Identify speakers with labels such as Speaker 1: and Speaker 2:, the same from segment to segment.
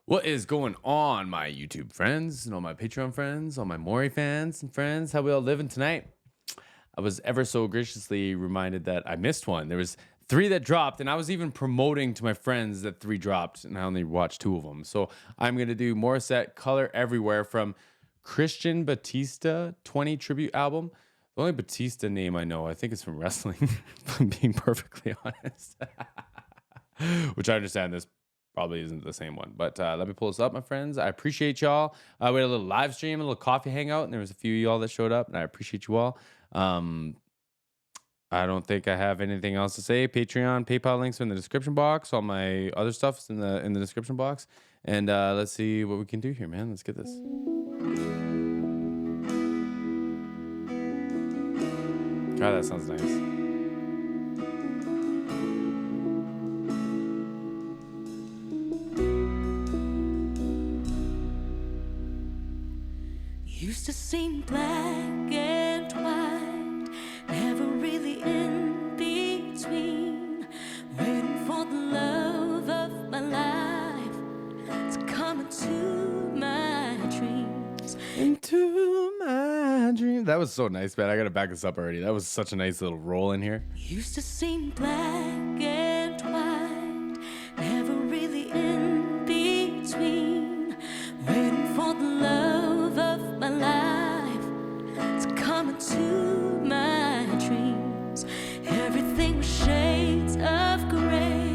Speaker 1: What is going on, my YouTube friends and all my Patreon friends, all my Maury fans and friends? How we all living tonight? I was ever so graciously reminded that I missed one. There was 3 that dropped, and I was even promoting to my friends that 3 dropped, and I only watched 2 of them. So I'm going to do Morissette Color Everywhere from Christian Batista 20 tribute album. The only Batista name I know, I think it's from wrestling, if I'm being perfectly honest. Which I understand this probably isn't the same one, but let me pull this up, my friends. I appreciate y'all. We had a little live stream, a little coffee hangout, and there was a few of y'all that showed up, and I appreciate you all. I don't think I have anything else to say. Patreon, PayPal links are in the description box. All my other stuff is in the description box. And let's see what we can do here, man. Let's get this. God, that sounds nice.
Speaker 2: Used to seem black and white, never really in between, waiting for the love of my life to come into my dreams.
Speaker 1: Into my dreams. That was so nice, man. I gotta back this up already. That was such a nice little roll in here.
Speaker 2: Used to seem black and white, never really in between, waiting for the love of my life to come into my dreams. Everything was shades of gray,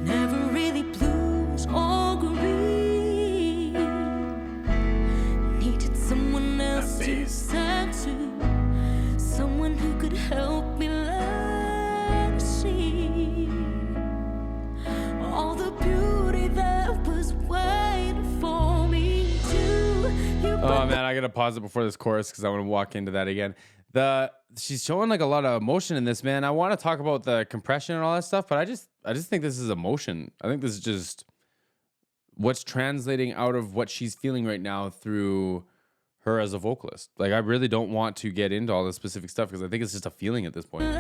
Speaker 2: never really blues or green. Needed someone else to turn to, someone who could help me learn to see all the beauty that was waiting for me to.
Speaker 1: Oh man, I gotta pause it before this chorus because I want to walk into that again. She's showing like a lot of emotion in this, man. I want to talk about the compression and all that stuff, but I just think this is emotion. I think this is just what's translating out of what she's feeling right now through her as a vocalist. Like, I really don't want to get into all the specific stuff because I think it's just a feeling at this point. The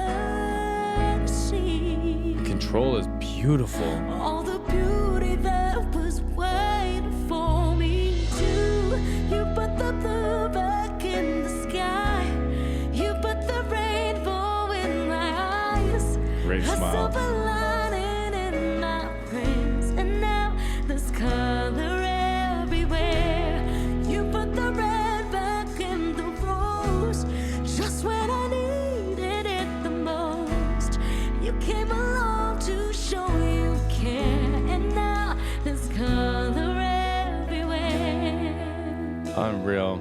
Speaker 1: control is beautiful.
Speaker 2: All the beauty that was waiting for me to. You put the blue back in the sky. You put the rainbow in my eyes.
Speaker 1: Great
Speaker 2: A
Speaker 1: smile.
Speaker 2: silver lining in my prayers. And now there's color everywhere. You put the red back in the rose. Just when I needed it the most. You came along to show you care. And now there's color everywhere.
Speaker 1: Unreal.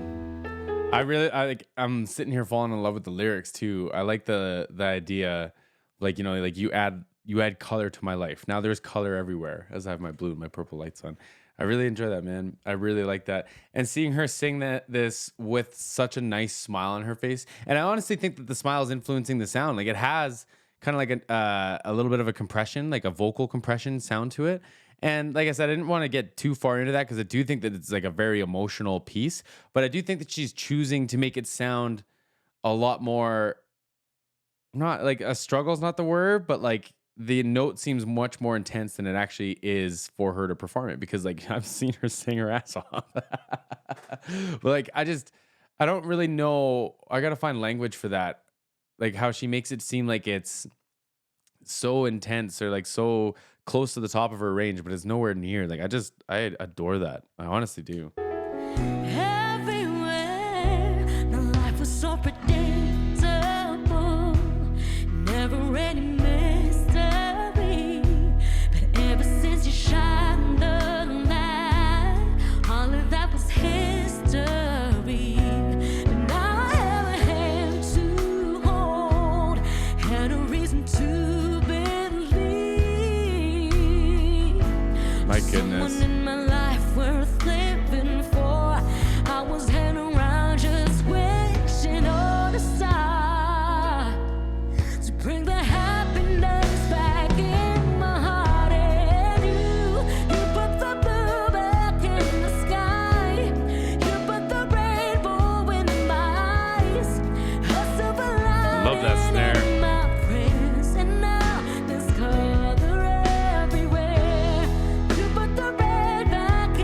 Speaker 1: I'm sitting here falling in love with the lyrics too. I like the idea, like, you know, like you add color to my life. Now there's color everywhere as I have my blue and my purple lights on. I really enjoy that, man. I really like that. And seeing her sing this with such a nice smile on her face. And I honestly think that the smile is influencing the sound. Like, it has kind of like a little bit of a compression, like a vocal compression sound to it. And like I said, I didn't want to get too far into that because I do think that it's like a very emotional piece. But I do think that she's choosing to make it sound a lot more, not like a struggle is not the word, but like the note seems much more intense than it actually is for her to perform it, because like I've seen her sing her ass off. But like I don't really know. I got to find language for that. Like how she makes it seem like it's so intense or like so close to the top of her range, but it's nowhere near. Like I adore that. I honestly do.
Speaker 2: Everywhere, my life was so predictable, never any mystery. But ever since you shined the light, all of that was history. But now I have a hand to hold, had a reason to believe.
Speaker 1: My goodness.
Speaker 2: Someone in my life worth living for. I was heading around just wishing on a star to bring the happiness back in my heart. And you put the blue back in the sky. You put the rainbow in my eyes. A silver lining
Speaker 1: Love that snare.
Speaker 2: in my prayers. And now there's color everywhere. You put the red back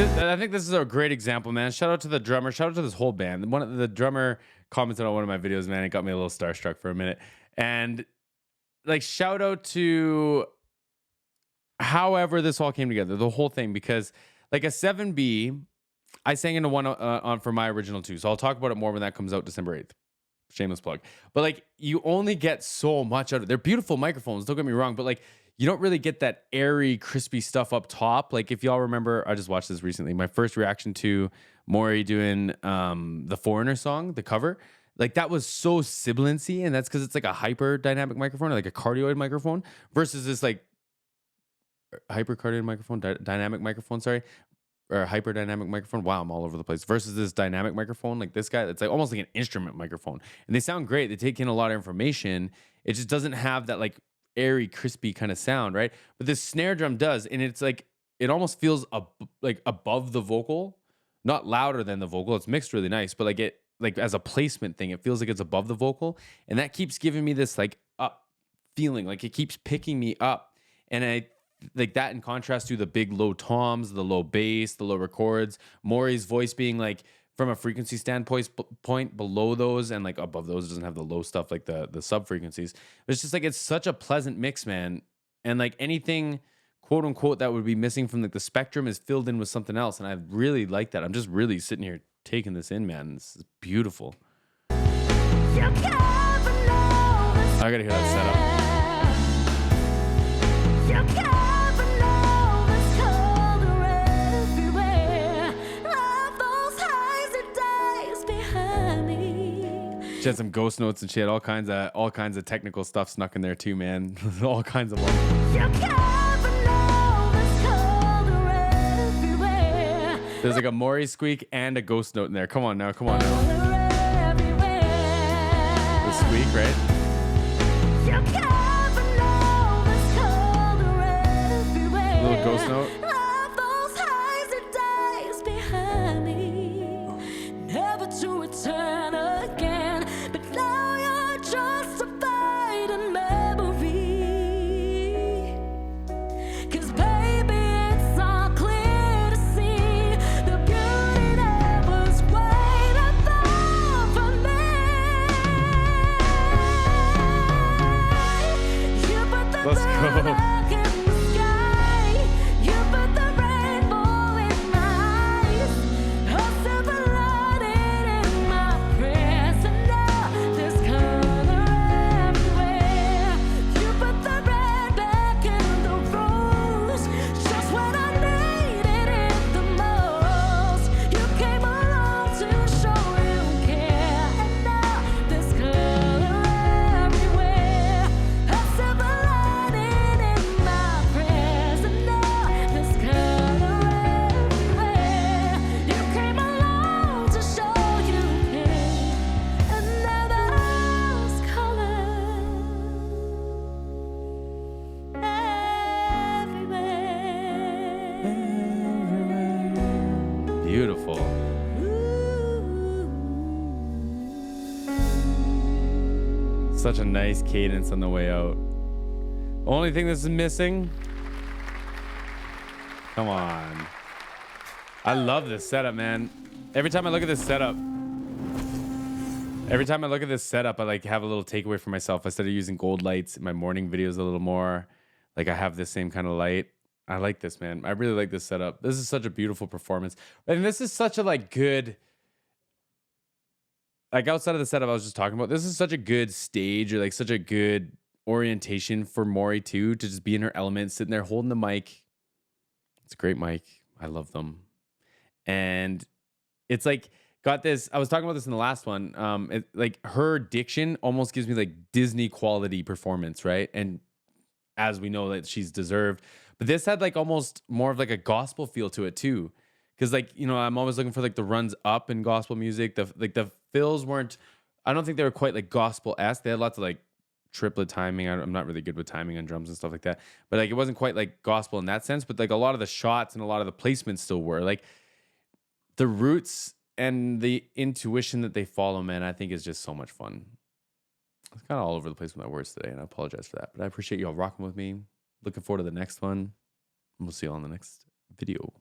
Speaker 1: I think this is a great example, man. Shout out to the drummer. Shout out to this whole band. One of the drummer commented on one of my videos, man. It got me a little starstruck for a minute. And like, shout out to however this all came together, the whole thing, because like a 7B, I sang into one on for my original too. So I'll talk about it more when that comes out December 8th. Shameless plug. But like, you only get so much out of it. They're beautiful microphones, don't get me wrong, but like, you don't really get that airy, crispy stuff up top. Like, if y'all remember, I just watched this recently. My first reaction to Maury doing the Foreigner song, the cover, like that was so sibilancy, and that's because it's like a hyper dynamic microphone, or like a cardioid microphone, versus this like hypercardioid microphone, dynamic microphone, sorry, or a hyperdynamic microphone. Wow, I'm all over the place. Versus this dynamic microphone, like this guy, it's like almost like an instrument microphone, and they sound great. They take in a lot of information. It just doesn't have that like airy, crispy kind of sound, right? But this snare drum does, and it's like it almost feels like above the vocal, not louder than the vocal. It's mixed really nice, but like it like as a placement thing, it feels like it's above the vocal, and that keeps giving me this like up feeling, like it keeps picking me up, and I like that in contrast to the big low toms, the low bass, the low records, Maury's voice being like from a frequency standpoint point below those, and like above those doesn't have the low stuff like the sub frequencies. It's just like it's such a pleasant mix, man. And like anything quote unquote that would be missing from like the spectrum is filled in with something else, and I really like that. I'm just really sitting here taking this in, man. This is beautiful. I gotta hear that setup. She had some ghost notes and she had all kinds of technical stuff snuck in there too, man. All kinds of them. There's like a Maury squeak and a ghost note in there. Come on now, come on now. The squeak, right? A little ghost note. Let's go. Beautiful. Such a nice cadence on the way out. Only thing this is missing. Come on. I love this setup, man. Every time I look at this setup, I like have a little takeaway for myself. I started using gold lights in my morning videos a little more. Like I have this same kind of light. I like this, man. I really like this setup. This is such a beautiful performance. And this is such a like good, like outside of the setup I was just talking about, this is such a good stage, or like such a good orientation for Maury too, to just be in her element, sitting there holding the mic. It's a great mic. I love them. And it's like got this, I was talking about this in the last one. Like her diction almost gives me like Disney quality performance, right? And as we know that she's deserved. But this had like almost more of like a gospel feel to it too. Cause like, you know, I'm always looking for like the runs up in gospel music. The fills weren't, I don't think they were quite like gospel-esque. They had lots of like triplet timing. I'm not really good with timing on drums and stuff like that. But like it wasn't quite like gospel in that sense. But like a lot of the shots and a lot of the placements still were. Like the roots and the intuition that they follow, man, I think is just so much fun. It's kind of all over the place with my words today, and I apologize for that. But I appreciate you all rocking with me. Looking forward to the next one. And we'll see you all in the next video.